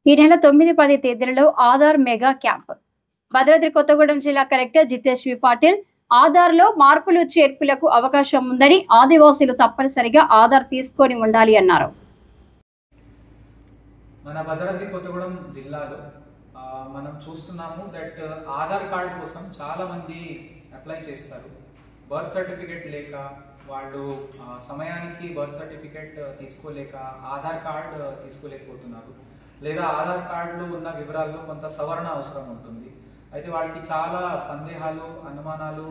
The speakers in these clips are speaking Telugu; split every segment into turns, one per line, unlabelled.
ఈ నెల 9-10 తేదీలలో ఆధార్ మెగా క్యాంప్. భద్రాద్రి కొత్తగూడెం జిల్లా కలెక్టర్ జితేష్ వి పాటిల్ ఆధార్లో మార్పులు చేర్పులకు అవకాశం ఉందని, ఆదివాసీలు తప్పనిసరిగా ఆధార్ తీసుకొని ఉండాలి అన్నారు.
మన భద్రాద్రి కొత్తగూడెం జిల్లాలో మనం చూస్తున్నాము దట్ ఆధార్ కార్డ్ కోసం చాలా మంది అప్లై చేస్తారు. బర్త్ సర్టిఫికేట్ లేక వాళ్ళు సమయానికి బర్త్ సర్టిఫికేట్ తీసుకోలేక ఆధార్ కార్డ్ తీసుకోలేకపోతున్నారు. లేదా ఆధార్ కార్డులో ఉన్న వివరాల్లో కొంత సవరణ అవసరం ఉంటుంది. అయితే వాళ్ళకి చాలా సందేహాలు, అనుమానాలు,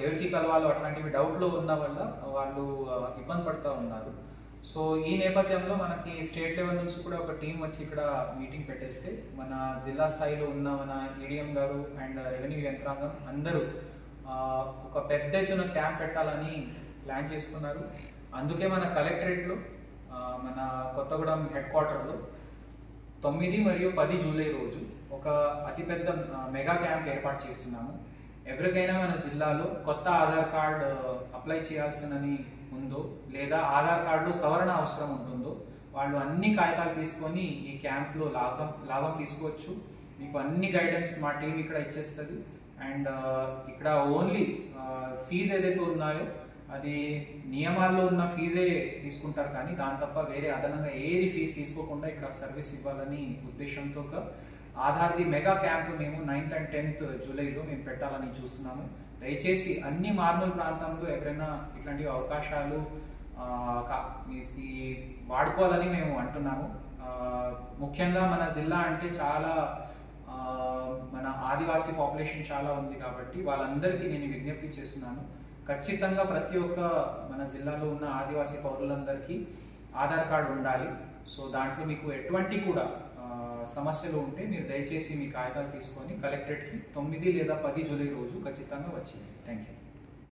ఎవరికి కలవాలో అట్లాంటివి డౌట్లో ఉన్న వల్ల వాళ్ళు ఇబ్బంది పడుతూ ఉన్నారు. సో ఈ నేపథ్యంలో మనకి స్టేట్ లెవెల్ నుంచి కూడా ఒక టీం వచ్చి ఇక్కడ మీటింగ్ పెట్టేస్తే మన జిల్లా స్థాయిలో ఉన్న మన ఈడిఎం గారు అండ్ రెవెన్యూ యంత్రాంగం అందరూ ఒక పెద్ద ఎత్తున క్యాంప్ పెట్టాలని ప్లాన్ చేసుకున్నారు. అందుకే మన కలెక్టరేట్లో మన కొత్తగూడెం హెడ్ క్వార్టర్లో 9 మరియు 10 జూలై రోజు ఒక అతిపెద్ద మెగా క్యాంప్ ఏర్పాటు చేస్తున్నాము. ఎవరికైనా మన జిల్లాలో కొత్త ఆధార్ కార్డ్ అప్లై చేయాల్సినని ఉందో లేదా ఆధార్ కార్డులో సవరణ అవసరం ఉంటుందో వాళ్ళు అన్ని కాగితాలు తీసుకొని ఈ క్యాంప్లో లాభం తీసుకోవచ్చు. మీకు అన్ని గైడెన్స్ మా టీం ఇక్కడ ఇచ్చేస్తుంది. అండ్ ఇక్కడ ఓన్లీ ఫీజు ఏదైతే ఉన్నాయో అది నియమాల్లో ఉన్న ఫీజే తీసుకుంటారు, కానీ దాని తప్ప వేరే అదనంగా ఏది ఫీజు తీసుకోకుండా ఇక్కడ సర్వీస్ ఇవ్వాలని ఉద్దేశంతో ఆధార్ది మెగా క్యాంప్ మేము 9th and 10th జూలైలో మేము పెట్టాలని చూస్తున్నాము. దయచేసి అన్ని మారుమూల ప్రాంతంలో ఎవరైనా ఇట్లాంటి అవకాశాలు వాడుకోవాలని మేము అంటున్నాము. ముఖ్యంగా మన జిల్లా అంటే చాలా మన ఆదివాసీ పాపులేషన్ చాలా ఉంది కాబట్టి వాళ్ళందరికీ నేను విజ్ఞప్తి చేస్తున్నాను. ఖచ్చితంగా ప్రతి ఒక్క మన జిల్లాలో ఉన్న ఆదివాసీ పౌరులందరికీ ఆధార్ కార్డు ఉండాలి. సో దాంట్లో మీకు ఎటువంటి కూడా సమస్యలు ఉంటే మీరు దయచేసి మీ కాగితాలు తీసుకొని కలెక్టరేట్కి 9 లేదా 10 జూలై రోజు ఖచ్చితంగా వచ్చింది. Thank you.